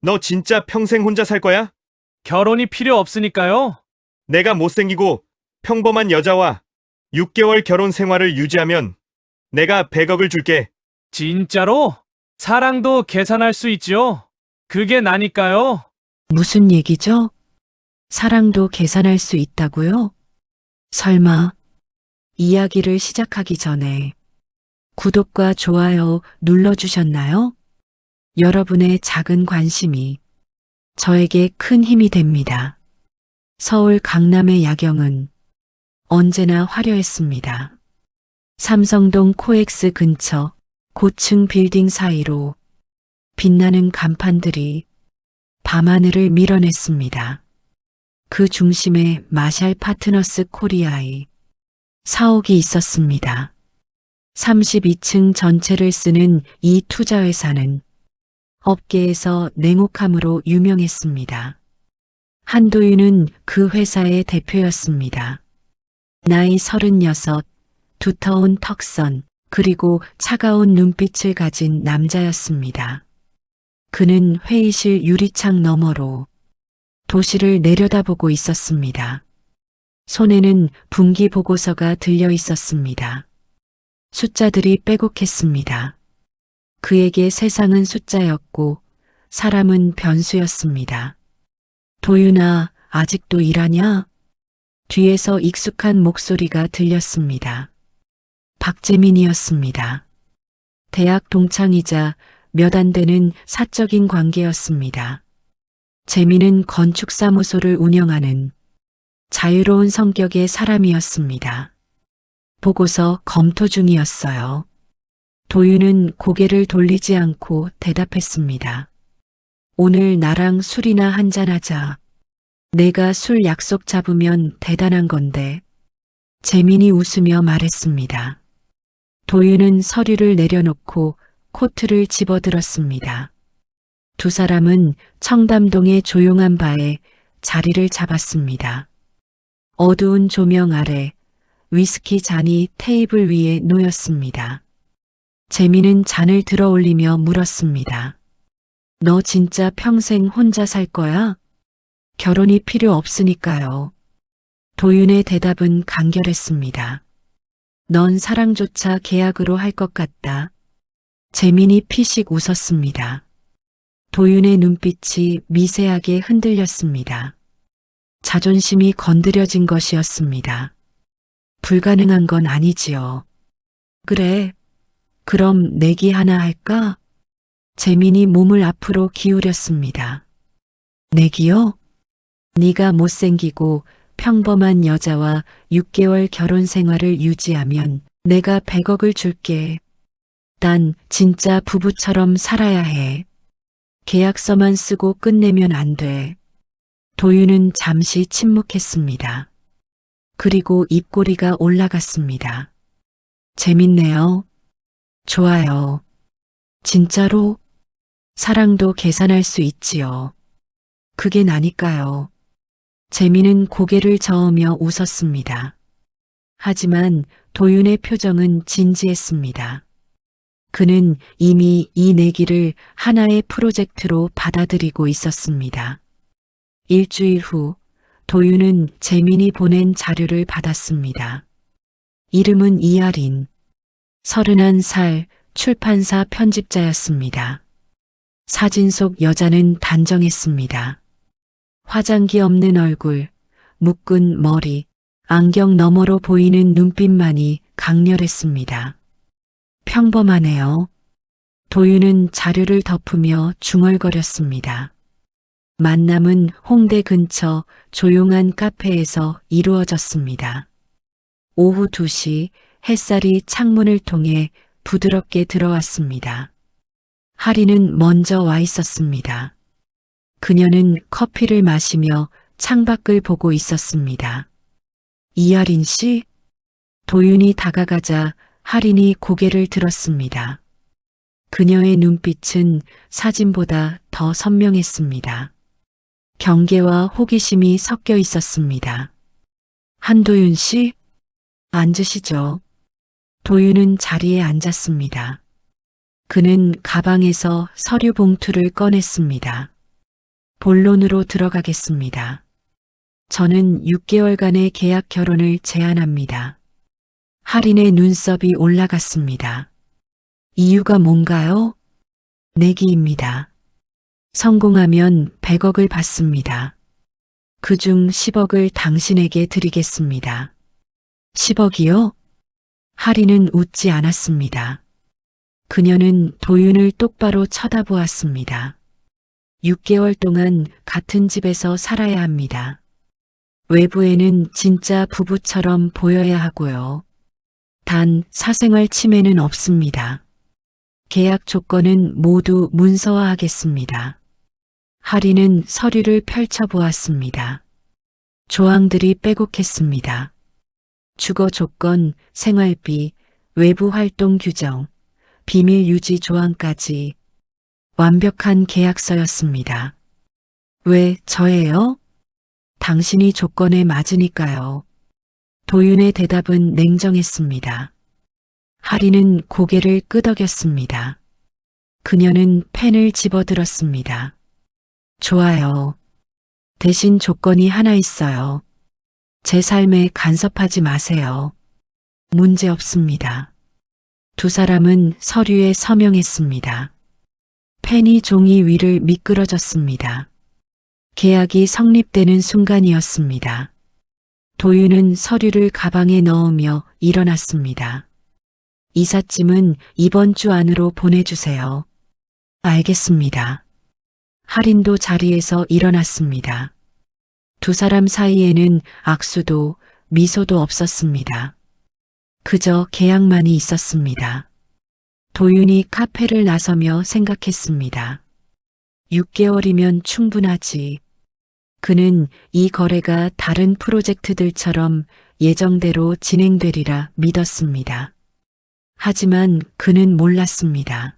너 진짜 평생 혼자 살 거야? 결혼이 필요 없으니까요. 내가 못생기고 평범한 여자와 6개월 결혼 생활을 유지하면 내가 100억을 줄게. 진짜로? 사랑도 계산할 수 있죠. 그게 나니까요. 무슨 얘기죠? 사랑도 계산할 수 있다고요? 설마, 이야기를 시작하기 전에 구독과 좋아요 눌러주셨나요? 여러분의 작은 관심이 저에게 큰 힘이 됩니다. 서울 강남의 야경은 언제나 화려했습니다. 삼성동 코엑스 근처 고층 빌딩 사이로 빛나는 간판들이 밤하늘을 밀어냈습니다. 그 중심에 마샬 파트너스 코리아의 사옥이 있었습니다. 32층 전체를 쓰는 이 투자회사는 업계에서 냉혹함으로 유명했습니다. 한도윤은 그 회사의 대표였습니다. 나이 36, 두터운 턱선, 그리고 차가운 눈빛을 가진 남자였습니다. 그는 회의실 유리창 너머로 도시를 내려다보고 있었습니다. 손에는 분기 보고서가 들려 있었습니다. 숫자들이 빼곡했습니다. 그에게 세상은 숫자였고 사람은 변수였습니다. 도윤아, 아직도 일하냐? 뒤에서 익숙한 목소리가 들렸습니다. 박재민이었습니다. 대학 동창이자 몇 안 되는 사적인 관계였습니다. 재민은 건축사무소를 운영하는 자유로운 성격의 사람이었습니다. 보고서 검토 중이었어요. 도윤은 고개를 돌리지 않고 대답했습니다. 오늘 나랑 술이나 한잔하자. 내가 술 약속 잡으면 대단한 건데. 재민이 웃으며 말했습니다. 도윤은 서류를 내려놓고 코트를 집어들었습니다. 두 사람은 청담동의 조용한 바에 자리를 잡았습니다. 어두운 조명 아래 위스키 잔이 테이블 위에 놓였습니다. 재민은 잔을 들어 올리며 물었습니다. 너 진짜 평생 혼자 살 거야? 결혼이 필요 없으니까요. 도윤의 대답은 간결했습니다. 넌 사랑조차 계약으로 할 것 같다. 재민이 피식 웃었습니다. 도윤의 눈빛이 미세하게 흔들렸습니다. 자존심이 건드려진 것이었습니다. 불가능한 건 아니지요. 그래, 그럼 내기 하나 할까? 재민이 몸을 앞으로 기울였습니다. 내기요? 네가 못생기고 평범한 여자와 6개월 결혼 생활을 유지하면 내가 100억을 줄게. 난 진짜 부부처럼 살아야 해. 계약서만 쓰고 끝내면 안 돼. 도윤은 잠시 침묵했습니다. 그리고 입꼬리가 올라갔습니다. 재밌네요. 좋아요. 진짜로? 사랑도 계산할 수 있지요. 그게 나니까요. 재민은 고개를 저으며 웃었습니다. 하지만 도윤의 표정은 진지했습니다. 그는 이미 이 내기를 하나의 프로젝트로 받아들이고 있었습니다. 일주일 후 도윤은 재민이 보낸 자료를 받았습니다. 이름은 이아린, 31살 출판사 편집자였습니다. 사진 속 여자는 단정했습니다. 화장기 없는 얼굴, 묶은 머리, 안경 너머로 보이는 눈빛만이 강렬했습니다. 평범하네요. 도윤은 자료를 덮으며 중얼거렸습니다. 만남은 홍대 근처 조용한 카페에서 이루어졌습니다. 오후 2시 햇살이 창문을 통해 부드럽게 들어왔습니다. 하리는 먼저 와 있었습니다. 그녀는 커피를 마시며 창밖을 보고 있었습니다. 이아린 씨? 도윤이 다가가자 하린이 고개를 들었습니다. 그녀의 눈빛은 사진보다 더 선명했습니다. 경계와 호기심이 섞여 있었습니다. 한도윤 씨? 앉으시죠. 도윤은 자리에 앉았습니다. 그는 가방에서 서류 봉투를 꺼냈습니다. 본론으로 들어가겠습니다. 저는 6개월간의 계약 결혼을 제안합니다. 할인의 눈썹이 올라갔습니다. 이유가 뭔가요? 내기입니다. 성공하면 100억을 받습니다. 그중 10억을 당신에게 드리겠습니다. 10억이요? 할인은 웃지 않았습니다. 그녀는 도윤을 똑바로 쳐다보았습니다. 6개월 동안 같은 집에서 살아야 합니다. 외부에는 진짜 부부처럼 보여야 하고요. 단 사생활 침해는 없습니다. 계약 조건은 모두 문서화하겠습니다. 할인은 서류를 펼쳐보았습니다. 조항들이 빼곡했습니다. 주거 조건, 생활비, 외부 활동 규정, 비밀 유지 조항까지 완벽한 계약서였습니다. 왜 저예요? 당신이 조건에 맞으니까요. 도윤의 대답은 냉정했습니다. 할인은 고개를 끄덕였습니다. 그녀는 펜을 집어들었습니다. 좋아요. 대신 조건이 하나 있어요. 제 삶에 간섭하지 마세요. 문제 없습니다. 두 사람은 서류에 서명했습니다. 펜이 종이 위를 미끄러졌습니다. 계약이 성립되는 순간이었습니다. 도윤은 서류를 가방에 넣으며 일어났습니다. 이삿짐은 이번 주 안으로 보내주세요. 알겠습니다. 할인도 자리에서 일어났습니다. 두 사람 사이에는 악수도 미소도 없었습니다. 그저 계약만이 있었습니다. 도윤이 카페를 나서며 생각했습니다. 6개월이면 충분하지. 그는 이 거래가 다른 프로젝트들처럼 예정대로 진행되리라 믿었습니다. 하지만 그는 몰랐습니다.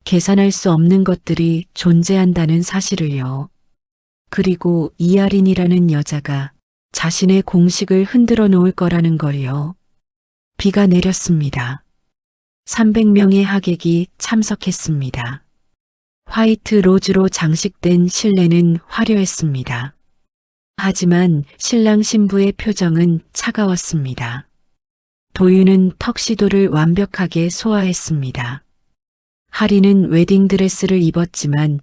계산할 수 없는 것들이 존재한다는 사실을요. 그리고 이아린이라는 여자가 자신의 공식을 흔들어 놓을 거라는 걸요. 비가 내렸습니다. 300명의 하객이 참석했습니다. 화이트 로즈로 장식된 실내는 화려했습니다. 하지만 신랑 신부의 표정은 차가웠습니다. 도윤은 턱시도를 완벽하게 소화했습니다. 할인은 웨딩드레스를 입었지만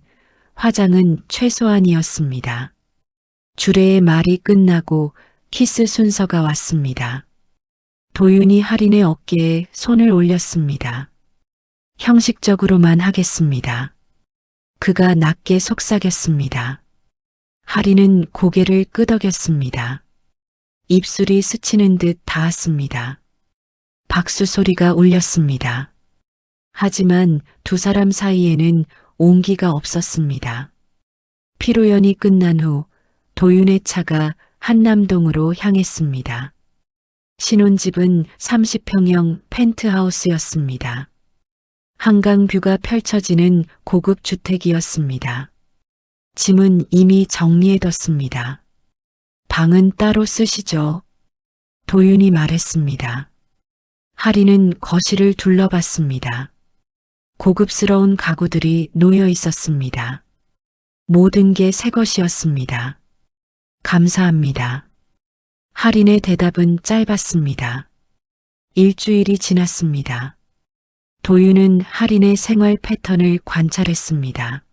화장은 최소한이었습니다. 주례의 말이 끝나고 키스 순서가 왔습니다. 도윤이 할인의 어깨에 손을 올렸습니다. 형식적으로만 하겠습니다. 그가 낮게 속삭였습니다. 할인은 고개를 끄덕였습니다. 입술이 스치는 듯 닿았습니다. 박수 소리가 울렸습니다. 하지만 두 사람 사이에는 온기가 없었습니다. 피로연이 끝난 후 도윤의 차가 한남동으로 향했습니다. 신혼집은 30평형 펜트하우스였습니다. 한강뷰가 펼쳐지는 고급 주택이었습니다. 짐은 이미 정리해뒀습니다. 방은 따로 쓰시죠. 도윤이 말했습니다. 할인은 거실을 둘러봤습니다. 고급스러운 가구들이 놓여 있었습니다. 모든 게 새 것이었습니다. 감사합니다. 할인의 대답은 짧았습니다. 일주일이 지났습니다. 도윤은 할인의 생활 패턴을 관찰했습니다.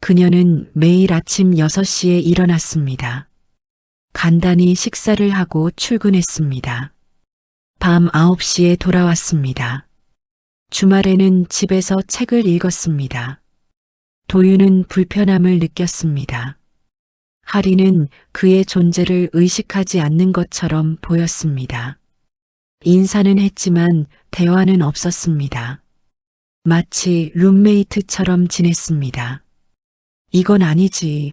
그녀는 매일 아침 6시에 일어났습니다. 간단히 식사를 하고 출근했습니다. 밤 9시에 돌아왔습니다. 주말에는 집에서 책을 읽었습니다. 도윤은 불편함을 느꼈습니다. 할인은 그의 존재를 의식하지 않는 것처럼 보였습니다. 인사는 했지만 대화는 없었습니다. 마치 룸메이트처럼 지냈습니다. 이건 아니지.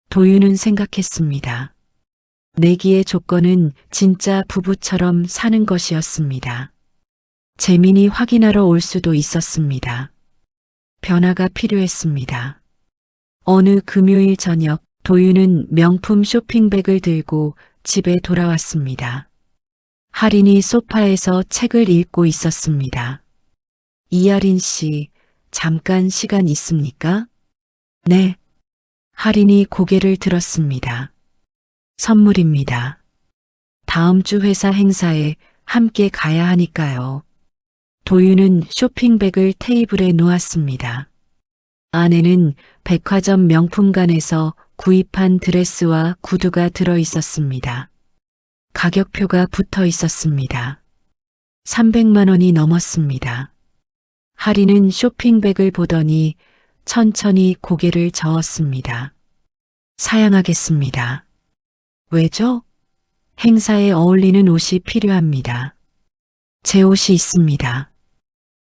도윤은 생각했습니다. 내기의 조건은 진짜 부부처럼 사는 것이었습니다. 재민이 확인하러 올 수도 있었습니다. 변화가 필요했습니다. 어느 금요일 저녁 도윤은 명품 쇼핑백을 들고 집에 돌아왔습니다. 할인이 소파에서 책을 읽고 있었습니다. 이아린 씨, 잠깐 시간 있습니까? 네. 할인이 고개를 들었습니다. 선물입니다. 다음 주 회사 행사에 함께 가야 하니까요. 도윤은 쇼핑백을 테이블에 놓았습니다. 안에는 백화점 명품관에서 구입한 드레스와 구두가 들어 있었습니다. 가격표가 붙어 있었습니다. 300만 원이 넘었습니다. 할인은 쇼핑백을 보더니 천천히 고개를 저었습니다. 사양하겠습니다. 왜죠? 행사에 어울리는 옷이 필요합니다. 제 옷이 있습니다.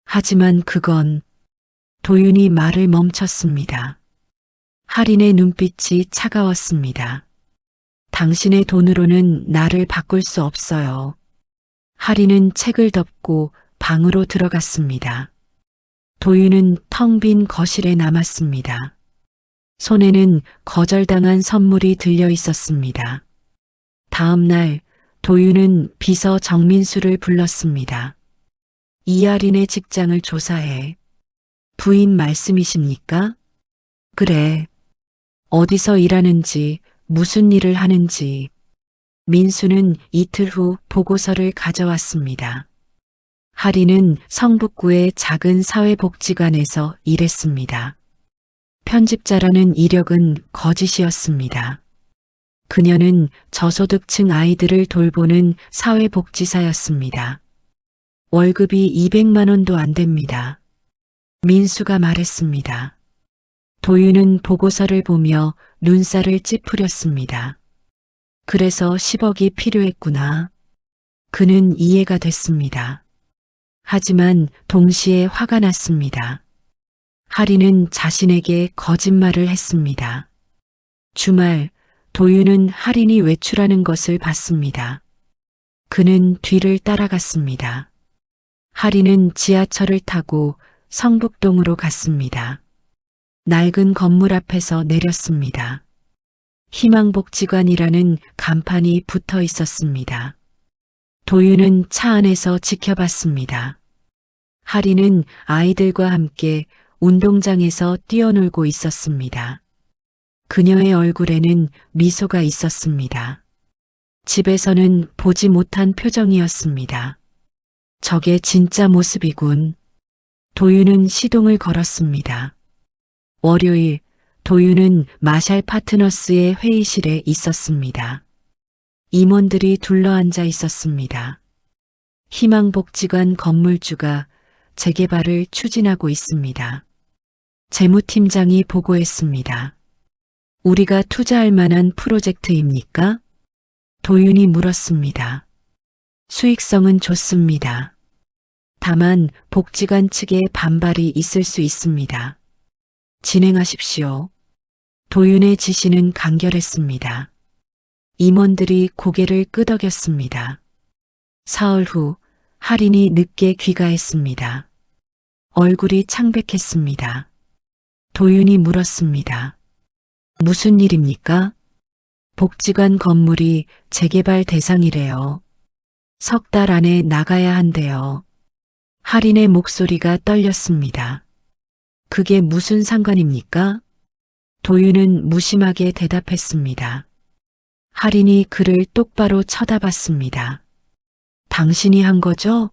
하지만 그건 도윤이 말을 멈췄습니다. 할인의 눈빛이 차가웠습니다. 당신의 돈으로는 나를 바꿀 수 없어요. 할인은 책을 덮고 방으로 들어갔습니다. 도윤은 텅 빈 거실에 남았습니다. 손에는 거절당한 선물이 들려 있었습니다. 다음 날 도윤은 비서 정민수를 불렀습니다. 이할인의 직장을 조사해. 부인 말씀이십니까? 그래. 어디서 일하는지, 무슨 일을 하는지. 민수는 이틀 후 보고서를 가져왔습니다. 할인은 성북구의 작은 사회복지관에서 일했습니다. 편집자라는 이력은 거짓이었습니다. 그녀는 저소득층 아이들을 돌보는 사회복지사였습니다. 월급이 200만 원도 안 됩니다. 민수가 말했습니다. 도윤은 보고서를 보며 눈살을 찌푸렸습니다. 그래서 10억이 필요했구나. 그는 이해가 됐습니다. 하지만 동시에 화가 났습니다. 할인은 자신에게 거짓말을 했습니다. 주말 도윤은 할인이 외출하는 것을 봤습니다. 그는 뒤를 따라갔습니다. 할인은 지하철을 타고 성북동으로 갔습니다. 낡은 건물 앞에서 내렸습니다. 희망복지관이라는 간판이 붙어 있었습니다. 도윤은 차 안에서 지켜봤습니다. 할인은 아이들과 함께 운동장에서 뛰어놀고 있었습니다. 그녀의 얼굴에는 미소가 있었습니다. 집에서는 보지 못한 표정이었습니다. 저게 진짜 모습이군. 도윤은 시동을 걸었습니다. 월요일 도윤은 마샬 파트너스의 회의실에 있었습니다. 임원들이 둘러앉아 있었습니다. 희망복지관 건물주가 재개발을 추진하고 있습니다. 재무팀장이 보고했습니다. 우리가 투자할 만한 프로젝트입니까? 도윤이 물었습니다. 수익성은 좋습니다. 다만 복지관 측의 반발이 있을 수 있습니다. 진행하십시오. 도윤의 지시는 간결했습니다. 임원들이 고개를 끄덕였습니다. 사흘 후 할인이 늦게 귀가했습니다. 얼굴이 창백했습니다. 도윤이 물었습니다. 무슨 일입니까? 복지관 건물이 재개발 대상이래요. 석 달 안에 나가야 한대요. 할인의 목소리가 떨렸습니다. 그게 무슨 상관입니까? 도윤은 무심하게 대답했습니다. 할인이 그를 똑바로 쳐다봤습니다. 당신이 한 거죠?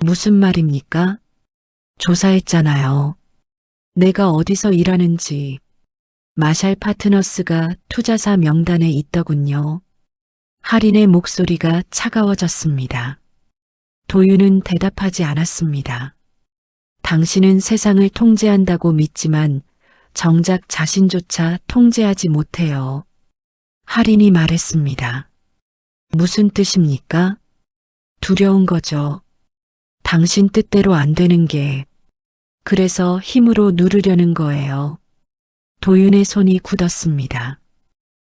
무슨 말입니까? 조사했잖아요. 내가 어디서 일하는지. 마샬 파트너스가 투자사 명단에 있더군요. 할인의 목소리가 차가워졌습니다. 도윤은 대답하지 않았습니다. 당신은 세상을 통제한다고 믿지만 정작 자신조차 통제하지 못해요. 할인이 말했습니다. 무슨 뜻입니까? 두려운 거죠. 당신 뜻대로 안 되는 게. 그래서 힘으로 누르려는 거예요. 도윤의 손이 굳었습니다.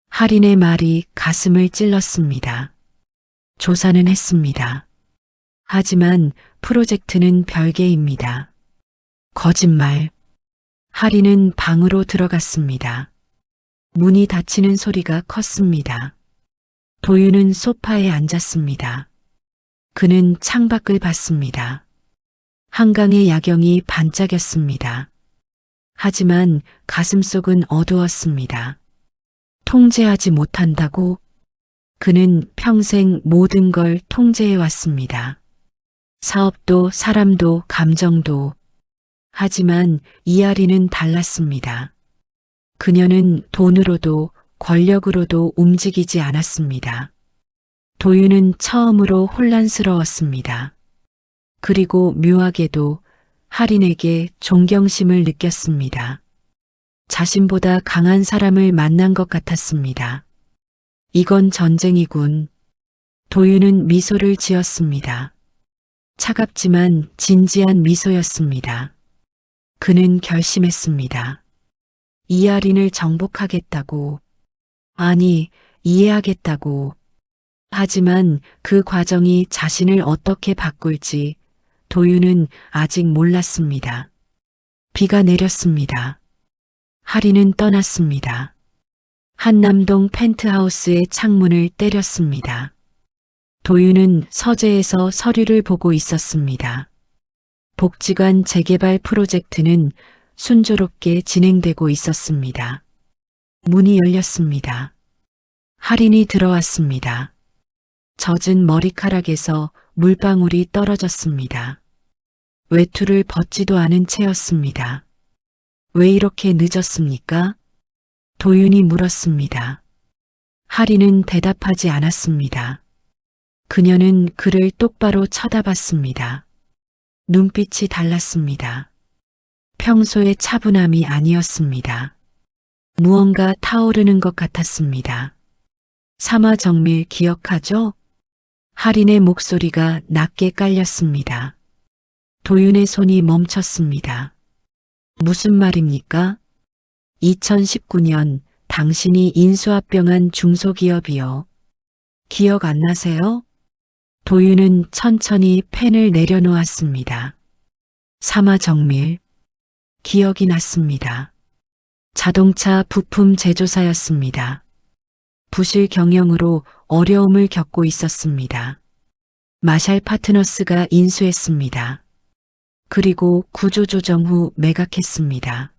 할인의 말이 가슴을 찔렀습니다. 조사는 했습니다. 하지만 프로젝트는 별개입니다. 거짓말. 할인은 방으로 들어갔습니다. 문이 닫히는 소리가 컸습니다. 도윤은 소파에 앉았습니다. 그는 창밖을 봤습니다. 한강의 야경이 반짝였습니다. 하지만 가슴속은 어두웠습니다. 통제하지 못한다고? 그는 평생 모든 걸 통제해 왔습니다. 사업도, 사람도, 감정도. 하지만 이아리는 달랐습니다. 그녀는 돈으로도 권력으로도 움직이지 않았습니다. 도윤은 처음으로 혼란스러웠습니다. 그리고 묘하게도 할인에게 존경심을 느꼈습니다. 자신보다 강한 사람을 만난 것 같았습니다. 이건 전쟁이군. 도윤은 미소를 지었습니다. 차갑지만 진지한 미소였습니다. 그는 결심했습니다. 이아린을 정복하겠다고. 아니, 이해하겠다고. 하지만 그 과정이 자신을 어떻게 바꿀지 도윤은 아직 몰랐습니다. 비가 내렸습니다. 할인은 떠났습니다. 한남동 펜트하우스의 창문을 때렸습니다. 도윤은 서재에서 서류를 보고 있었습니다. 복지관 재개발 프로젝트는 순조롭게 진행되고 있었습니다. 문이 열렸습니다. 할인이 들어왔습니다. 젖은 머리카락에서 물방울이 떨어졌습니다. 외투를 벗지도 않은 채였습니다. 왜 이렇게 늦었습니까? 도윤이 물었습니다. 할인은 대답하지 않았습니다. 그녀는 그를 똑바로 쳐다봤습니다. 눈빛이 달랐습니다. 평소의 차분함이 아니었습니다. 무언가 타오르는 것 같았습니다. 사마정밀 기억하죠? 할인의 목소리가 낮게 깔렸습니다. 도윤의 손이 멈췄습니다. 무슨 말입니까? 2019년 당신이 인수합병한 중소기업이요. 기억 안 나세요? 도윤은 천천히 펜을 내려놓았습니다. 사마정밀. 기억이 났습니다. 자동차 부품 제조사였습니다. 부실 경영으로 어려움을 겪고 있었습니다. 마샬 파트너스가 인수했습니다. 그리고 구조조정 후 매각했습니다.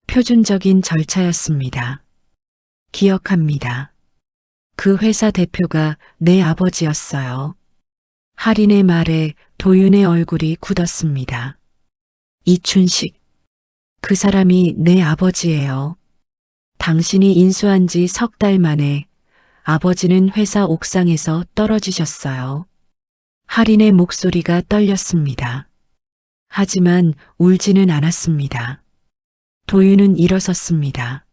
표준적인 절차였습니다. 기억합니다. 그 회사 대표가 내 아버지였어요. 할인의 말에 도윤의 얼굴이 굳었습니다. 이춘식. 그 사람이 내 아버지예요. 당신이 인수한 지 석 달 만에 아버지는 회사 옥상에서 떨어지셨어요. 할인의 목소리가 떨렸습니다. 하지만 울지는 않았습니다. 도윤은 일어섰습니다.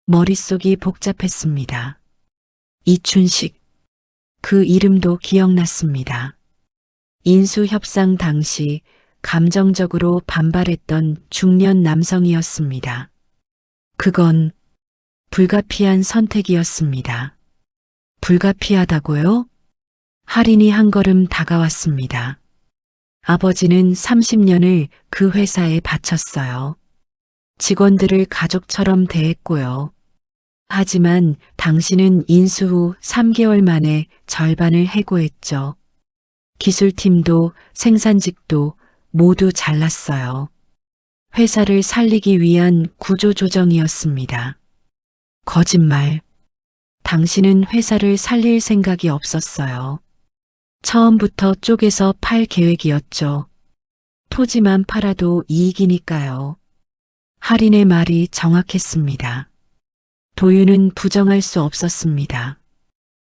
머릿속이 복잡했습니다. 이춘식. 그 이름도 기억났습니다. 인수협상 당시 감정적으로 반발했던 중년 남성이었습니다. 그건 불가피한 선택이었습니다. 불가피하다고요? 할인이 한 걸음 다가왔습니다. 아버지는 30년을 그 회사에 바쳤어요. 직원들을 가족처럼 대했고요. 하지만 당신은 인수 후 3개월 만에 절반을 해고했죠. 기술팀도 생산직도 모두 잘랐어요. 회사를 살리기 위한 구조조정이었습니다. 거짓말. 당신은 회사를 살릴 생각이 없었어요. 처음부터 쪼개서 팔 계획이었죠. 토지만 팔아도 이익이니까요. 할인의 말이 정확했습니다. 도윤은 부정할 수 없었습니다.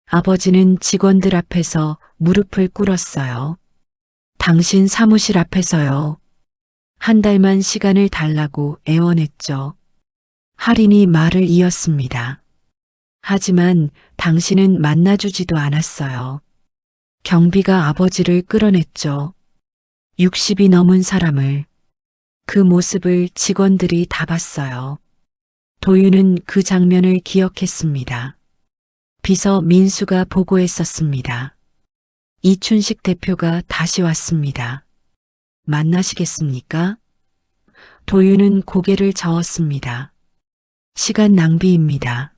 아버지는 직원들 앞에서 무릎을 꿇었어요. 당신 사무실 앞에서요. 한 달만 시간을 달라고 애원했죠. 할인이 말을 이었습니다. 하지만 당신은 만나주지도 않았어요. 경비가 아버지를 끌어냈죠. 60이 넘은 사람을. 그 모습을 직원들이 다 봤어요. 도윤은 그 장면을 기억했습니다. 비서 민수가 보고했었습니다. 이춘식 대표가 다시 왔습니다. 만나시겠습니까? 도윤은 고개를 저었습니다. 시간 낭비입니다.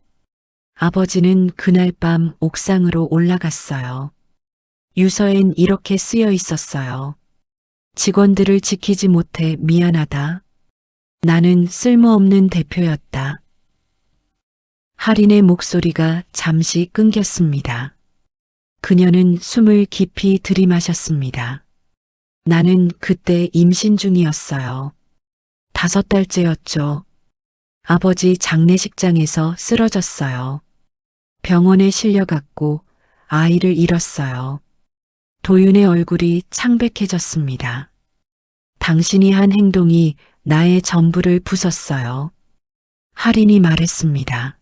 아버지는 그날 밤 옥상으로 올라갔어요. 유서엔 이렇게 쓰여 있었어요. 직원들을 지키지 못해 미안하다. 나는 쓸모없는 대표였다. 할인의 목소리가 잠시 끊겼습니다. 그녀는 숨을 깊이 들이마셨습니다. 나는 그때 임신 중이었어요. 5달째였죠. 아버지 장례식장에서 쓰러졌어요. 병원에 실려갔고 아이를 잃었어요. 도윤의 얼굴이 창백해졌습니다. 당신이 한 행동이 나의 전부를 부쉈어요. 할인이 말했습니다.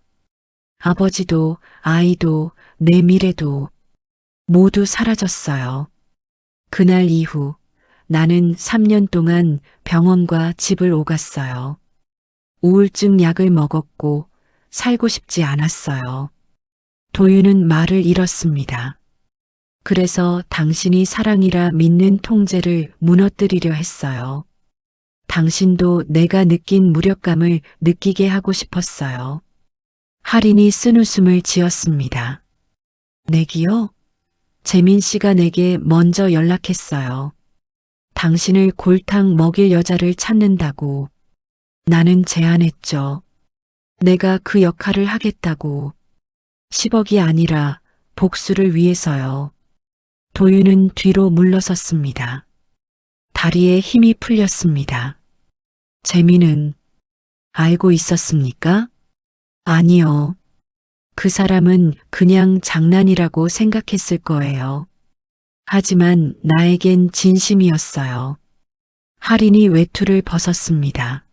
아버지도 아이도 내 미래도 모두 사라졌어요. 그날 이후 나는 3년 동안 병원과 집을 오갔어요. 우울증 약을 먹었고 살고 싶지 않았어요. 도윤은 말을 잃었습니다. 그래서 당신이 사랑이라 믿는 통제를 무너뜨리려 했어요. 당신도 내가 느낀 무력감을 느끼게 하고 싶었어요. 할인이 쓴웃음을 지었습니다. 내기요? 재민 씨가 내게 먼저 연락했어요. 당신을 골탕 먹일 여자를 찾는다고. 나는 제안했죠. 내가 그 역할을 하겠다고. 10억이 아니라 복수를 위해서요. 도윤은 뒤로 물러섰습니다. 다리에 힘이 풀렸습니다. 재민은 알고 있었습니까? 아니요. 그 사람은 그냥 장난이라고 생각했을 거예요. 하지만 나에겐 진심이었어요. 할인이 외투를 벗었습니다.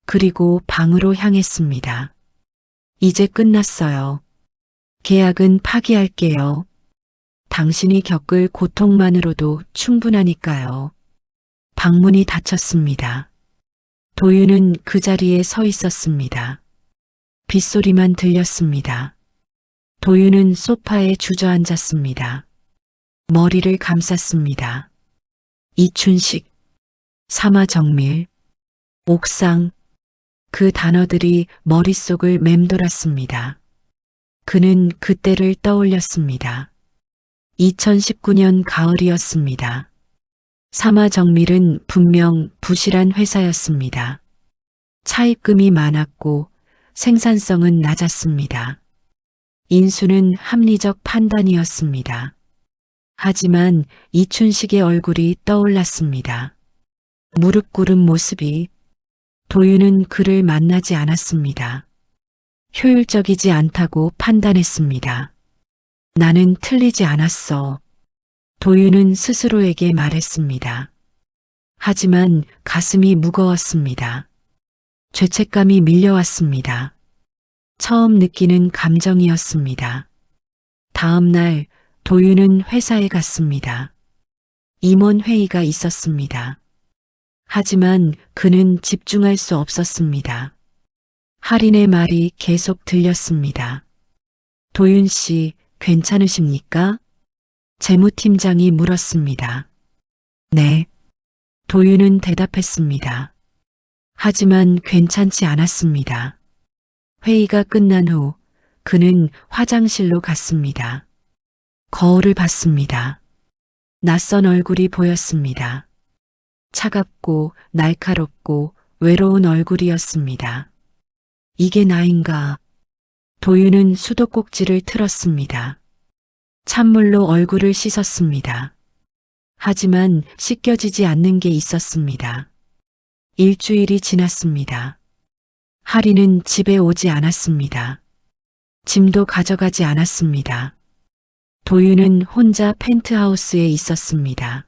그리고 방으로 향했습니다. 이제 끝났어요. 계약은 파기할게요. 당신이 겪을 고통만으로도 충분하니까요. 방문이 닫혔습니다. 도윤은 그 자리에 서 있었습니다. 빗소리만 들렸습니다. 도윤은 소파에 주저앉았습니다. 머리를 감쌌습니다. 이춘식, 사마정밀, 옥상, 그 단어들이 머릿속을 맴돌았습니다. 그는 그때를 떠올렸습니다. 2019년 가을이었습니다. 사마정밀은 분명 부실한 회사였습니다. 차입금이 많았고 생산성은 낮았습니다. 인수는 합리적 판단이었습니다. 하지만 이춘식의 얼굴이 떠올랐습니다. 무릎 꿇은 모습이. 도윤은 그를 만나지 않았습니다. 효율적이지 않다고 판단했습니다. 나는 틀리지 않았어. 도윤은 스스로에게 말했습니다. 하지만 가슴이 무거웠습니다. 죄책감이 밀려왔습니다. 처음 느끼는 감정이었습니다. 다음 날 도윤은 회사에 갔습니다. 임원 회의가 있었습니다. 하지만 그는 집중할 수 없었습니다. 할인의 말이 계속 들렸습니다. 도윤 씨, 괜찮으십니까? 재무팀장이 물었습니다. 네. 도윤은 대답했습니다. 하지만 괜찮지 않았습니다. 회의가 끝난 후 그는 화장실로 갔습니다. 거울을 봤습니다. 낯선 얼굴이 보였습니다. 차갑고 날카롭고 외로운 얼굴이었습니다. 이게 나인가? 도윤은 수도꼭지를 틀었습니다. 찬물로 얼굴을 씻었습니다. 하지만 씻겨지지 않는 게 있었습니다. 일주일이 지났습니다. 할인은 집에 오지 않았습니다. 짐도 가져가지 않았습니다. 도윤은 혼자 펜트하우스에 있었습니다.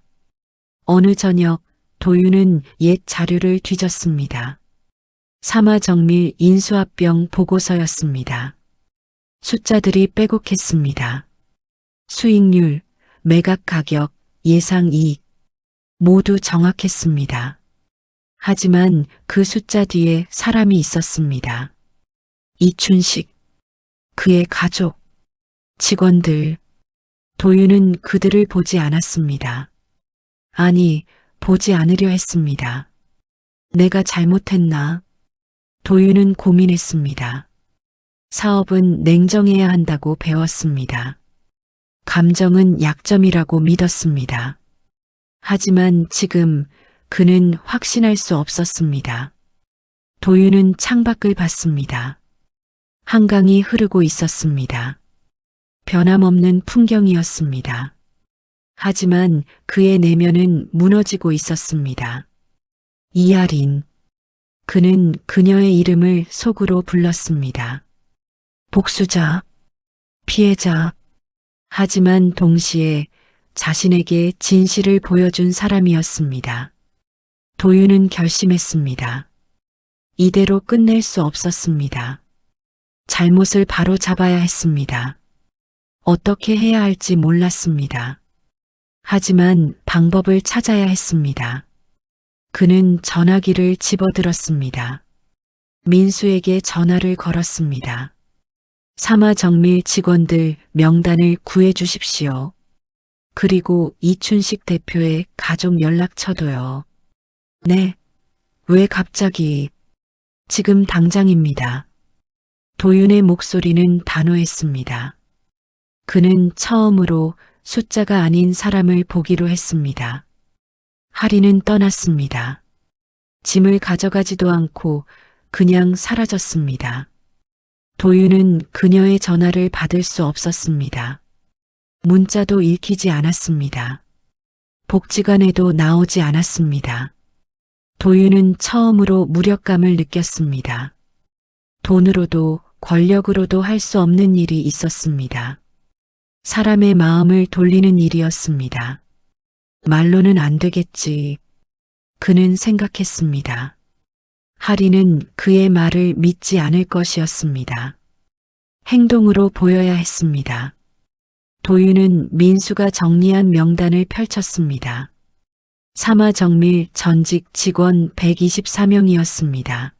어느 저녁 도윤은 옛 자료를 뒤졌습니다. 사마정밀 인수합병 보고서였습니다. 숫자들이 빼곡했습니다. 수익률, 매각 가격, 예상 이익 모두 정확했습니다. 하지만 그 숫자 뒤에 사람이 있었습니다. 이춘식, 그의 가족, 직원들. 도윤은 그들을 보지 않았습니다. 아니, 보지 않으려 했습니다. 내가 잘못했나? 도윤은 고민했습니다. 사업은 냉정해야 한다고 배웠습니다. 감정은 약점이라고 믿었습니다. 하지만 지금 그는 확신할 수 없었습니다. 도윤은 창밖을 봤습니다. 한강이 흐르고 있었습니다. 변함없는 풍경이었습니다. 하지만 그의 내면은 무너지고 있었습니다. 이하린. 그는 그녀의 이름을 속으로 불렀습니다. 복수자, 피해자. 하지만 동시에 자신에게 진실을 보여준 사람이었습니다. 도윤은 결심했습니다. 이대로 끝낼 수 없었습니다. 잘못을 바로 잡아야 했습니다. 어떻게 해야 할지 몰랐습니다. 하지만 방법을 찾아야 했습니다. 그는 전화기를 집어들었습니다. 민수에게 전화를 걸었습니다. 사마정밀 직원들 명단을 구해 주십시오. 그리고 이춘식 대표의 가족 연락처도요. 네. 왜 갑자기? 지금 당장입니다. 도윤의 목소리는 단호했습니다. 그는 처음으로 숫자가 아닌 사람을 보기로 했습니다. 하리는 떠났습니다. 짐을 가져가지도 않고 그냥 사라졌습니다. 도윤은 그녀의 전화를 받을 수 없었습니다. 문자도 읽히지 않았습니다. 복지관에도 나오지 않았습니다. 도윤은 처음으로 무력감을 느꼈습니다. 돈으로도 권력으로도 할 수 없는 일이 있었습니다. 사람의 마음을 돌리는 일이었습니다. 말로는 안 되겠지. 그는 생각했습니다. 하리는 그의 말을 믿지 않을 것이었습니다. 행동으로 보여야 했습니다. 도윤은 민수가 정리한 명단을 펼쳤습니다. 사마정밀 전직 직원 124명이었습니다.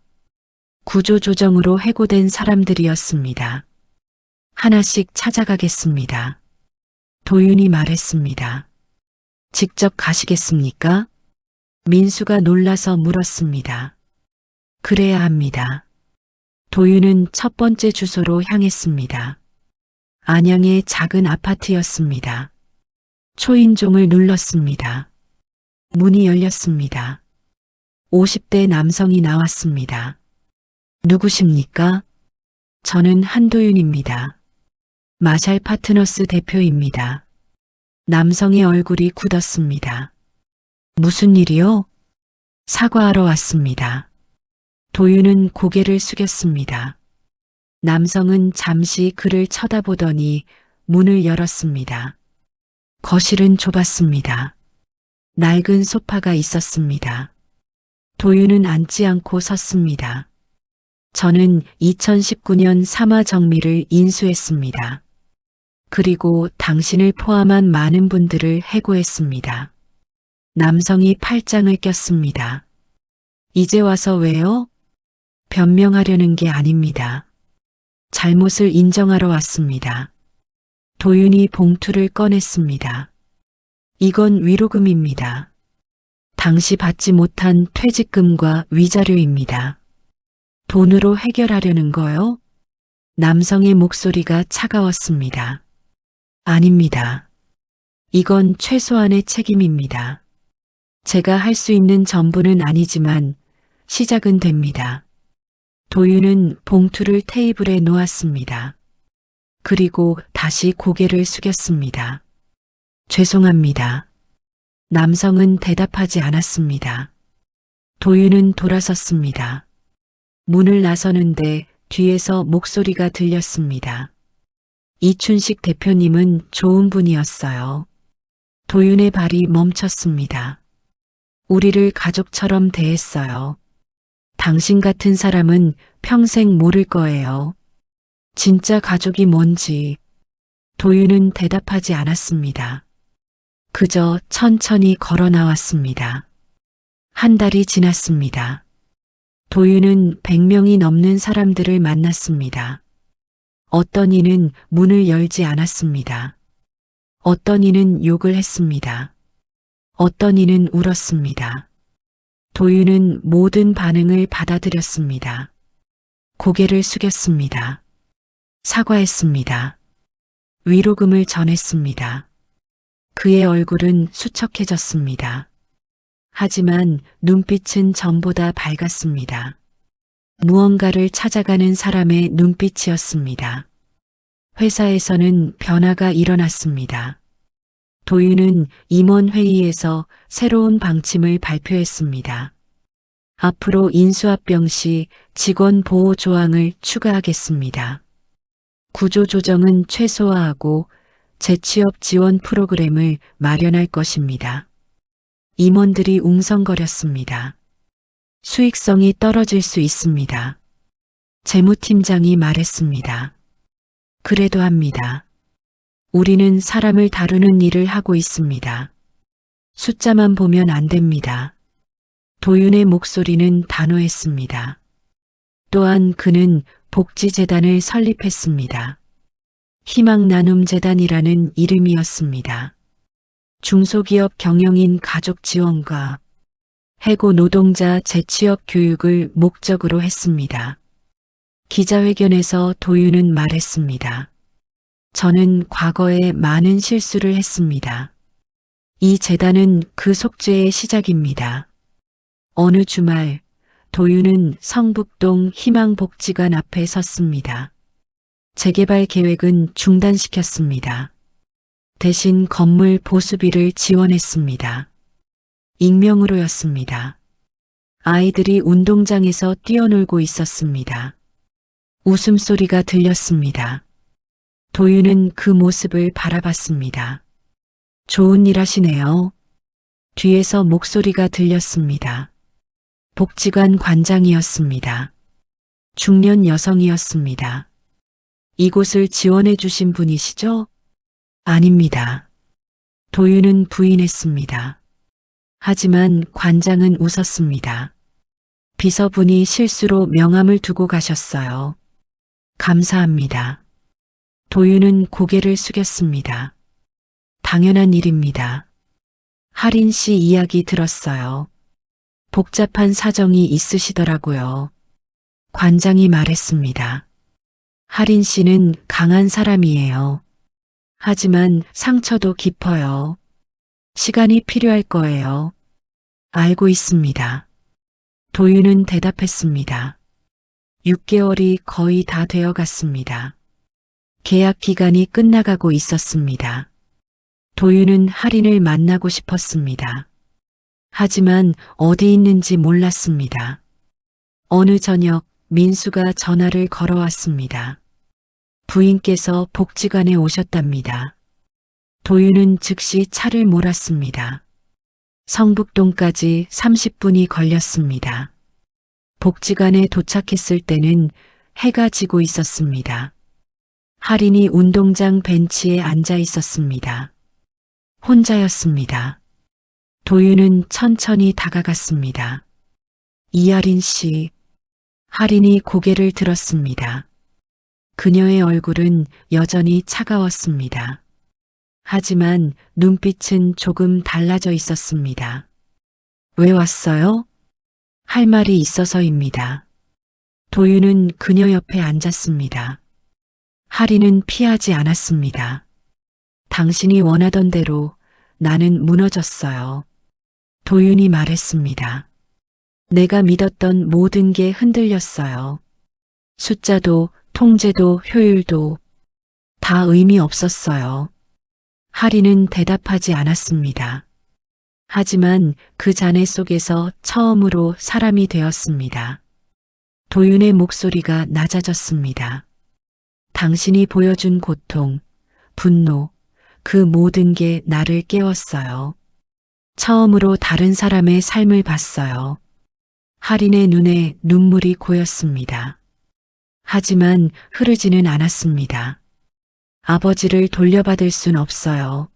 구조조정으로 해고된 사람들이었습니다. 하나씩 찾아가겠습니다. 도윤이 말했습니다. 직접 가시겠습니까? 민수가 놀라서 물었습니다. 그래야 합니다. 도윤은 첫 번째 주소로 향했습니다. 안양의 작은 아파트였습니다. 초인종을 눌렀습니다. 문이 열렸습니다. 50대 남성이 나왔습니다. 누구십니까? 저는 한도윤입니다. 마샬 파트너스 대표입니다. 남성의 얼굴이 굳었습니다. 무슨 일이요? 사과하러 왔습니다. 도윤은 고개를 숙였습니다. 남성은 잠시 그를 쳐다보더니 문을 열었습니다. 거실은 좁았습니다. 낡은 소파가 있었습니다. 도윤은 앉지 않고 섰습니다. 저는 2019년 사마정밀을 인수했습니다. 그리고 당신을 포함한 많은 분들을 해고했습니다. 남성이 팔짱을 꼈습니다. 이제 와서 왜요? 변명하려는 게 아닙니다. 잘못을 인정하러 왔습니다. 도윤이 봉투를 꺼냈습니다. 이건 위로금입니다. 당시 받지 못한 퇴직금과 위자료입니다. 돈으로 해결하려는 거요? 남성의 목소리가 차가웠습니다. 아닙니다. 이건 최소한의 책임입니다. 제가 할 수 있는 전부는 아니지만 시작은 됩니다. 도윤은 봉투를 테이블에 놓았습니다. 그리고 다시 고개를 숙였습니다. 죄송합니다. 남성은 대답하지 않았습니다. 도윤은 돌아섰습니다. 문을 나서는데 뒤에서 목소리가 들렸습니다. 이춘식 대표님은 좋은 분이었어요. 도윤의 발이 멈췄습니다. 우리를 가족처럼 대했어요. 당신 같은 사람은 평생 모를 거예요. 진짜 가족이 뭔지. 도윤은 대답하지 않았습니다. 그저 천천히 걸어 나왔습니다. 한 달이 지났습니다. 도윤은 100명이 넘는 사람들을 만났습니다. 어떤 이는 문을 열지 않았습니다. 어떤 이는 욕을 했습니다. 어떤 이는 울었습니다. 도윤은 모든 반응을 받아들였습니다. 고개를 숙였습니다. 사과했습니다. 위로금을 전했습니다. 그의 얼굴은 수척해졌습니다. 하지만 눈빛은 전보다 밝았습니다. 무언가를 찾아가는 사람의 눈빛이었습니다. 회사에서는 변화가 일어났습니다. 도윤은 임원회의에서 새로운 방침을 발표했습니다. 앞으로 인수합병 시 직원 보호 조항을 추가하겠습니다. 구조조정은 최소화하고 재취업 지원 프로그램을 마련할 것입니다. 임원들이 웅성거렸습니다. 수익성이 떨어질 수 있습니다. 재무팀장이 말했습니다. 그래도 합니다. 우리는 사람을 다루는 일을 하고 있습니다. 숫자만 보면 안 됩니다. 도윤의 목소리는 단호했습니다. 또한 그는 복지재단을 설립했습니다. 희망나눔재단이라는 이름이었습니다. 중소기업 경영인 가족 지원과 해고 노동자 재취업 교육을 목적으로 했습니다. 기자회견에서 도윤은 말했습니다. 저는 과거에 많은 실수를 했습니다. 이 재단은 그 속죄의 시작입니다. 어느 주말 도윤은 성북동 희망복지관 앞에 섰습니다. 재개발 계획은 중단시켰습니다. 대신 건물 보수비를 지원했습니다. 익명으로였습니다. 아이들이 운동장에서 뛰어놀고 있었습니다. 웃음소리가 들렸습니다. 도윤은 그 모습을 바라봤습니다. 좋은 일 하시네요. 뒤에서 목소리가 들렸습니다. 복지관 관장이었습니다. 중년 여성이었습니다. 이곳을 지원해 주신 분이시죠? 아닙니다. 도윤은 부인했습니다. 하지만 관장은 웃었습니다. 비서분이 실수로 명함을 두고 가셨어요. 감사합니다. 도윤은 고개를 숙였습니다. 당연한 일입니다. 할인 씨 이야기 들었어요. 복잡한 사정이 있으시더라고요. 관장이 말했습니다. 할인 씨는 강한 사람이에요. 하지만 상처도 깊어요. 시간이 필요할 거예요. 알고 있습니다. 도윤은 대답했습니다. 6개월이 거의 다 되어 갔습니다. 계약 기간이 끝나가고 있었습니다. 도윤은 할인을 만나고 싶었습니다. 하지만 어디 있는지 몰랐습니다. 어느 저녁 민수가 전화를 걸어왔습니다. 부인께서 복지관에 오셨답니다. 도윤은 즉시 차를 몰았습니다. 성북동까지 30분이 걸렸습니다. 복지관에 도착했을 때는 해가 지고 있었습니다. 할인이 운동장 벤치에 앉아 있었습니다. 혼자였습니다. 도윤은 천천히 다가갔습니다. 이할인 씨. 할인이 고개를 들었습니다. 그녀의 얼굴은 여전히 차가웠습니다. 하지만 눈빛은 조금 달라져 있었습니다. 왜 왔어요? 할 말이 있어서입니다. 도윤은 그녀 옆에 앉았습니다. 할인은 피하지 않았습니다. 당신이 원하던 대로 나는 무너졌어요. 도윤이 말했습니다. 내가 믿었던 모든 게 흔들렸어요. 숫자도 통제도 효율도 다 의미 없었어요. 할인은 대답하지 않았습니다. 하지만 그 잔해 속에서 처음으로 사람이 되었습니다. 도윤의 목소리가 낮아졌습니다. 당신이 보여준 고통, 분노, 그 모든 게 나를 깨웠어요. 처음으로 다른 사람의 삶을 봤어요. 할인의 눈에 눈물이 고였습니다. 하지만 흐르지는 않았습니다. 아버지를 돌려받을 순 없어요.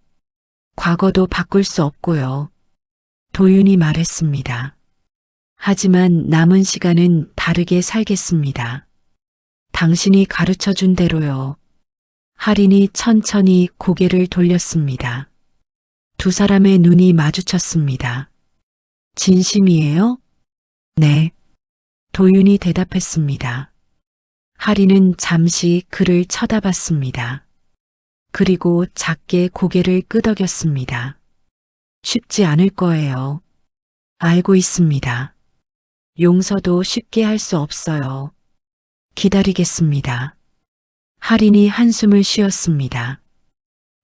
과거도 바꿀 수 없고요. 도윤이 말했습니다. 하지만 남은 시간은 다르게 살겠습니다. 당신이 가르쳐준 대로요. 할인이 천천히 고개를 돌렸습니다. 두 사람의 눈이 마주쳤습니다. 진심이에요? 네. 도윤이 대답했습니다. 할인은 잠시 그를 쳐다봤습니다. 그리고 작게 고개를 끄덕였습니다. 쉽지 않을 거예요. 알고 있습니다. 용서도 쉽게 할 수 없어요. 기다리겠습니다. 할인이 한숨을 쉬었습니다.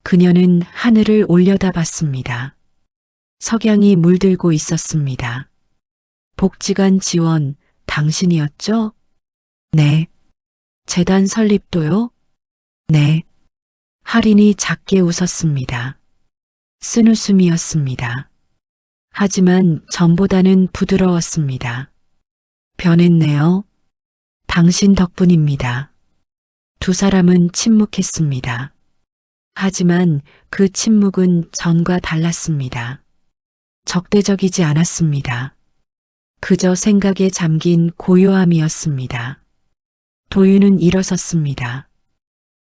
그녀는 하늘을 올려다봤습니다. 석양이 물들고 있었습니다. 복지관 지원, 당신이었죠? 네. 재단 설립도요? 네. 할인이 작게 웃었습니다. 쓴웃음이었습니다. 하지만 전보다는 부드러웠습니다. 변했네요. 당신 덕분입니다. 두 사람은 침묵했습니다. 하지만 그 침묵은 전과 달랐습니다. 적대적이지 않았습니다. 그저 생각에 잠긴 고요함이었습니다. 도윤은 일어섰습니다.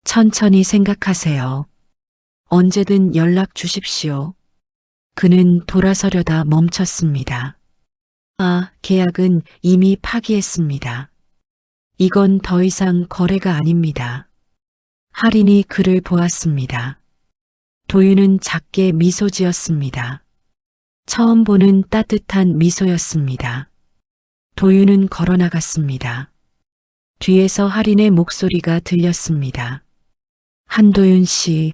천천히 생각하세요. 언제든 연락 주십시오. 그는 돌아서려다 멈췄습니다. 계약은 이미 파기했습니다. 이건 더 이상 거래가 아닙니다. 할인이 그를 보았습니다. 도윤은 작게 미소 지었습니다. 처음 보는 따뜻한 미소였습니다. 도윤은 걸어나갔습니다. 뒤에서 할인의 목소리가 들렸습니다. 한도윤 씨,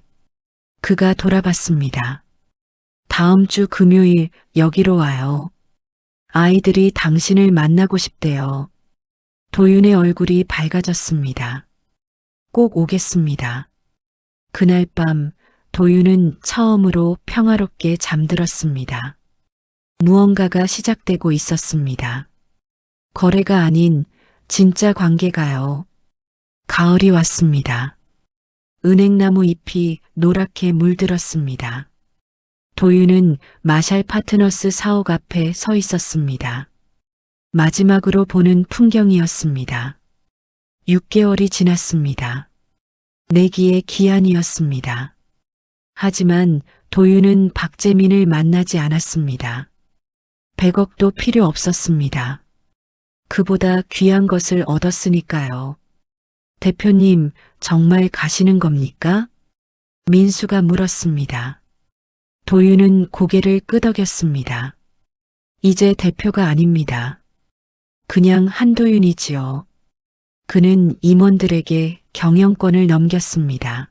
그가 돌아봤습니다. 다음 주 금요일 여기로 와요. 아이들이 당신을 만나고 싶대요. 도윤의 얼굴이 밝아졌습니다. 꼭 오겠습니다. 그날 밤 도윤은 처음으로 평화롭게 잠들었습니다. 무언가가 시작되고 있었습니다. 거래가 아닌 진짜 관계가요. 가을이 왔습니다. 은행나무 잎이 노랗게 물들었습니다. 도윤은 마샬 파트너스 사옥 앞에 서 있었습니다. 마지막으로 보는 풍경이었습니다. 6개월이 지났습니다. 내기의 기한이었습니다. 하지만 도윤은 박재민을 만나지 않았습니다. 100억도 필요 없었습니다. 그보다 귀한 것을 얻었으니까요. 대표님, 정말 가시는 겁니까? 민수가 물었습니다. 도윤은 고개를 끄덕였습니다. 이제 대표가 아닙니다. 그냥 한도윤이지요. 그는 임원들에게 경영권을 넘겼습니다.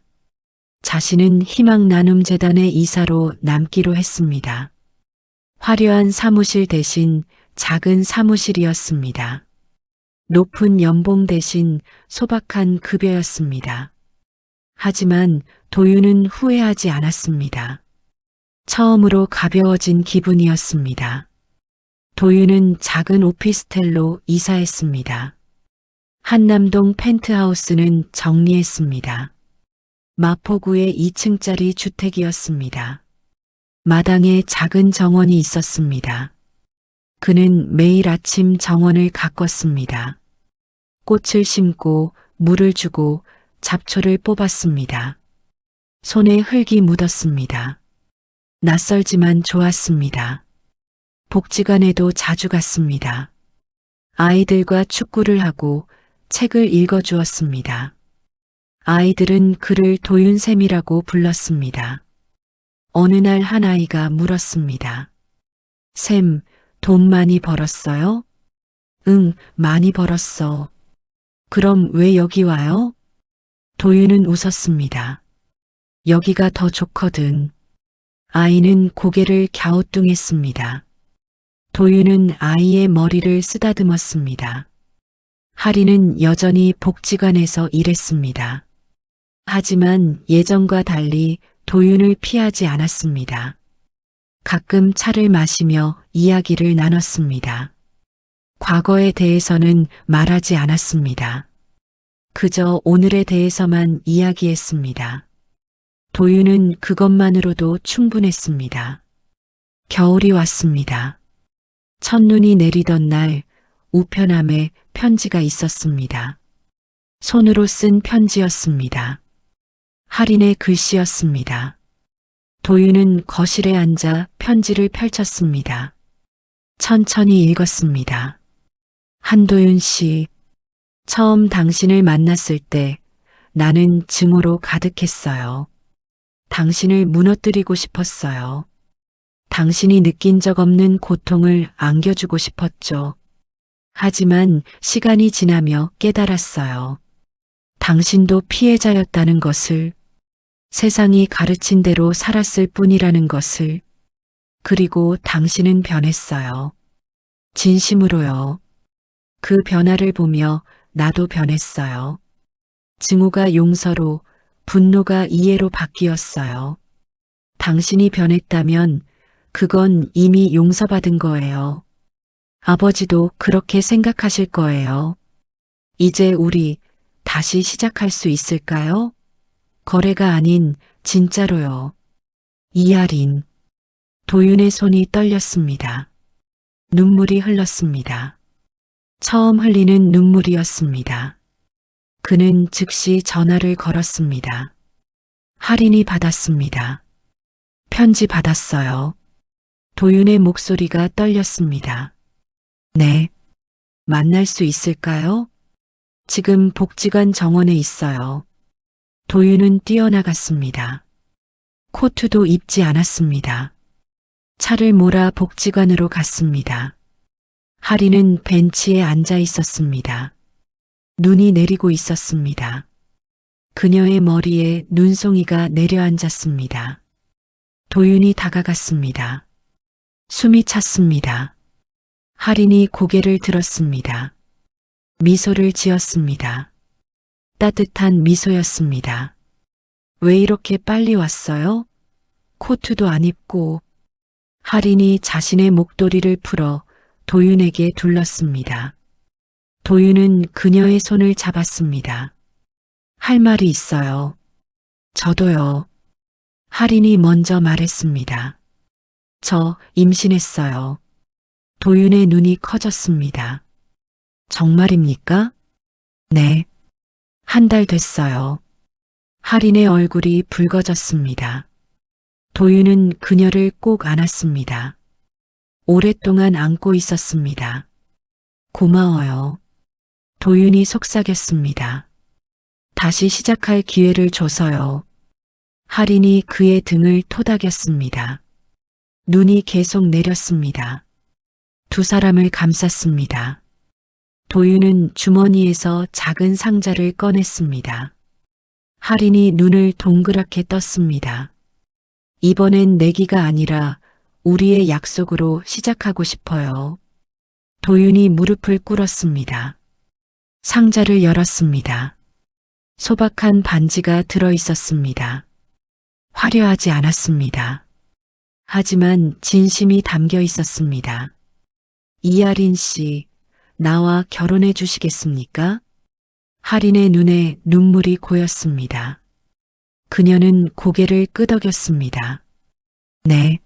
자신은 희망나눔재단의 이사로 남기로 했습니다. 화려한 사무실 대신 작은 사무실이었습니다. 높은 연봉 대신 소박한 급여였습니다. 하지만 도윤은 후회하지 않았습니다. 처음으로 가벼워진 기분이었습니다. 도윤은 작은 오피스텔로 이사했습니다. 한남동 펜트하우스는 정리했습니다. 마포구의 2층짜리 주택이었습니다. 마당에 작은 정원이 있었습니다. 그는 매일 아침 정원을 가꿨습니다. 꽃을 심고 물을 주고 잡초를 뽑았습니다. 손에 흙이 묻었습니다. 낯설지만 좋았습니다. 복지관에도 자주 갔습니다. 아이들과 축구를 하고 책을 읽어주었습니다. 아이들은 그를 도윤쌤이라고 불렀습니다. 어느 날 한 아이가 물었습니다. 쌤, 돈 많이 벌었어요? 응, 많이 벌었어. 그럼 왜 여기 와요? 도윤은 웃었습니다. 여기가 더 좋거든. 아이는 고개를 갸우뚱했습니다. 도윤은 아이의 머리를 쓰다듬었습니다. 할인은 여전히 복지관에서 일했습니다. 하지만 예전과 달리 도윤을 피하지 않았습니다. 가끔 차를 마시며 이야기를 나눴습니다. 과거에 대해서는 말하지 않았습니다. 그저 오늘에 대해서만 이야기했습니다. 도윤은 그것만으로도 충분했습니다. 겨울이 왔습니다. 첫눈이 내리던 날 우편함에 편지가 있었습니다. 손으로 쓴 편지였습니다. 할인의 글씨였습니다. 도윤은 거실에 앉아 편지를 펼쳤습니다. 천천히 읽었습니다. 한도윤 씨, 처음 당신을 만났을 때 나는 증오로 가득했어요. 당신을 무너뜨리고 싶었어요. 당신이 느낀 적 없는 고통을 안겨주고 싶었죠. 하지만 시간이 지나며 깨달았어요. 당신도 피해자였다는 것을, 세상이 가르친 대로 살았을 뿐이라는 것을, 그리고 당신은 변했어요. 진심으로요. 그 변화를 보며 나도 변했어요. 증오가 용서로, 분노가 이해로 바뀌었어요. 당신이 변했다면 그건 이미 용서받은 거예요. 아버지도 그렇게 생각하실 거예요. 이제 우리 다시 시작할 수 있을까요? 거래가 아닌 진짜로요. 이하린. 도윤의 손이 떨렸습니다. 눈물이 흘렀습니다. 처음 흘리는 눈물이었습니다. 그는 즉시 전화를 걸었습니다. 할인이 받았습니다. 편지 받았어요. 도윤의 목소리가 떨렸습니다. 네. 만날 수 있을까요? 지금 복지관 정원에 있어요. 도윤은 뛰어나갔습니다. 코트도 입지 않았습니다. 차를 몰아 복지관으로 갔습니다. 하리는 벤치에 앉아 있었습니다. 눈이 내리고 있었습니다. 그녀의 머리에 눈송이가 내려앉았습니다. 도윤이 다가갔습니다. 숨이 찼습니다. 하린이 고개를 들었습니다. 미소를 지었습니다. 따뜻한 미소였습니다. 왜 이렇게 빨리 왔어요? 코트도 안 입고. 하린이 자신의 목도리를 풀어 도윤에게 둘렀습니다. 도윤은 그녀의 손을 잡았습니다. 할 말이 있어요. 저도요. 하린이 먼저 말했습니다. 저 임신했어요. 도윤의 눈이 커졌습니다. 정말입니까? 네. 한 달 됐어요. 하린의 얼굴이 붉어졌습니다. 도윤은 그녀를 꼭 안았습니다. 오랫동안 안고 있었습니다. 고마워요. 도윤이 속삭였습니다. 다시 시작할 기회를 줘서요. 하린이 그의 등을 토닥였습니다. 눈이 계속 내렸습니다. 두 사람을 감쌌습니다. 도윤은 주머니에서 작은 상자를 꺼냈습니다. 하린이 눈을 동그랗게 떴습니다. 이번엔 내기가 아니라 우리의 약속으로 시작하고 싶어요. 도윤이 무릎을 꿇었습니다. 상자를 열었습니다. 소박한 반지가 들어 있었습니다. 화려하지 않았습니다. 하지만 진심이 담겨 있었습니다. 이하린 씨, 나와 결혼해 주시겠습니까? 하린의 눈에 눈물이 고였습니다. 그녀는 고개를 끄덕였습니다. 네.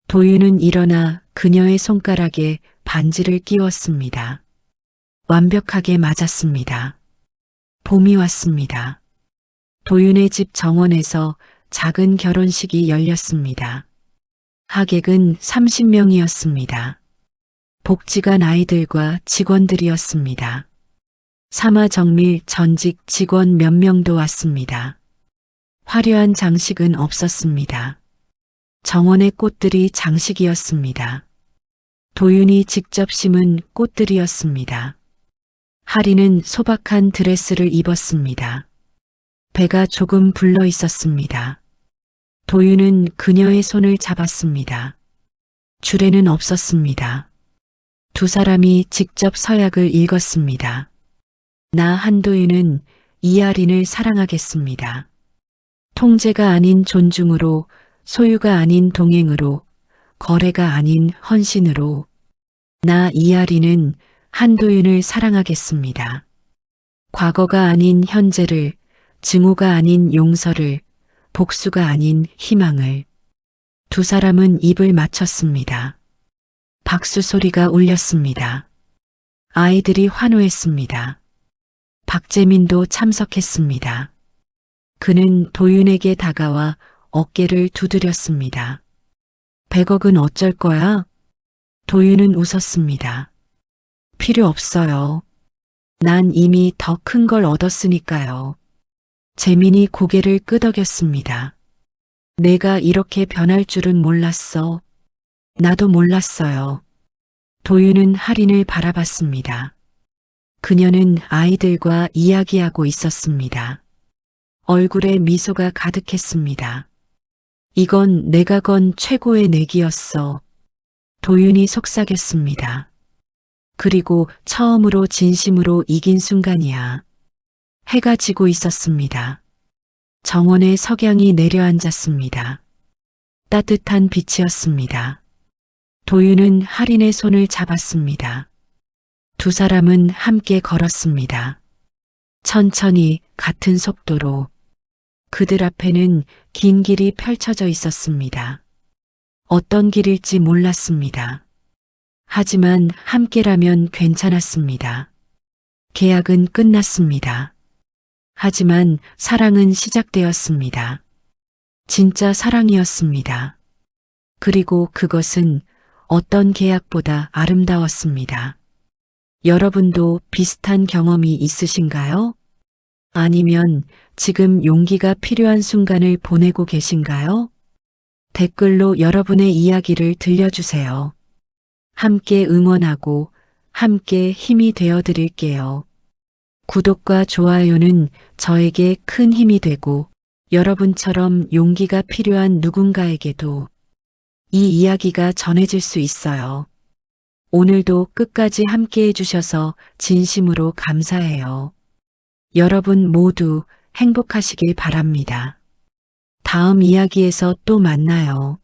도윤은 일어나 그녀의 손가락에 반지를 끼웠습니다. 완벽하게 맞았습니다. 봄이 왔습니다. 도윤의 집 정원에서 작은 결혼식이 열렸습니다. 하객은 30명이었습니다. 복지관 아이들과 직원들이었습니다. 사마정밀 전직 직원 몇 명도 왔습니다. 화려한 장식은 없었습니다. 정원의 꽃들이 장식이었습니다. 도윤이 직접 심은 꽃들이었습니다. 하리는 소박한 드레스를 입었습니다. 배가 조금 불러 있었습니다. 도윤은 그녀의 손을 잡았습니다. 주례는 없었습니다. 두 사람이 직접 서약을 읽었습니다. 나 한도윤은 이하린을 사랑하겠습니다. 통제가 아닌 존중으로, 소유가 아닌 동행으로, 거래가 아닌 헌신으로. 나 이하린은 한도윤을 사랑하겠습니다. 과거가 아닌 현재를, 증오가 아닌 용서를, 복수가 아닌 희망을. 두 사람은 입을 맞췄습니다. 박수 소리가 울렸습니다. 아이들이 환호했습니다. 박재민도 참석했습니다. 그는 도윤에게 다가와 어깨를 두드렸습니다. 100억은 어쩔 거야? 도윤은 웃었습니다. 필요 없어요. 난 이미 더 큰 걸 얻었으니까요. 재민이 고개를 끄덕였습니다. 내가 이렇게 변할 줄은 몰랐어. 나도 몰랐어요. 도윤은 할인을 바라봤습니다. 그녀는 아이들과 이야기하고 있었습니다. 얼굴에 미소가 가득했습니다. 이건 내가 건 최고의 내기였어. 도윤이 속삭였습니다. 그리고 처음으로 진심으로 이긴 순간이야. 해가 지고 있었습니다. 정원에 석양이 내려앉았습니다. 따뜻한 빛이었습니다. 도윤은 할인의 손을 잡았습니다. 두 사람은 함께 걸었습니다. 천천히 같은 속도로. 그들 앞에는 긴 길이 펼쳐져 있었습니다. 어떤 길일지 몰랐습니다. 하지만 함께라면 괜찮았습니다. 계약은 끝났습니다. 하지만 사랑은 시작되었습니다. 진짜 사랑이었습니다. 그리고 그것은 어떤 계약보다 아름다웠습니다. 여러분도 비슷한 경험이 있으신가요? 아니면 지금 용기가 필요한 순간을 보내고 계신가요? 댓글로 여러분의 이야기를 들려주세요. 함께 응원하고 함께 힘이 되어 드릴게요. 구독과 좋아요는 저에게 큰 힘이 되고 여러분처럼 용기가 필요한 누군가에게도 이 이야기가 전해질 수 있어요. 오늘도 끝까지 함께 해주셔서 진심으로 감사해요. 여러분 모두 행복하시길 바랍니다. 다음 이야기에서 또 만나요.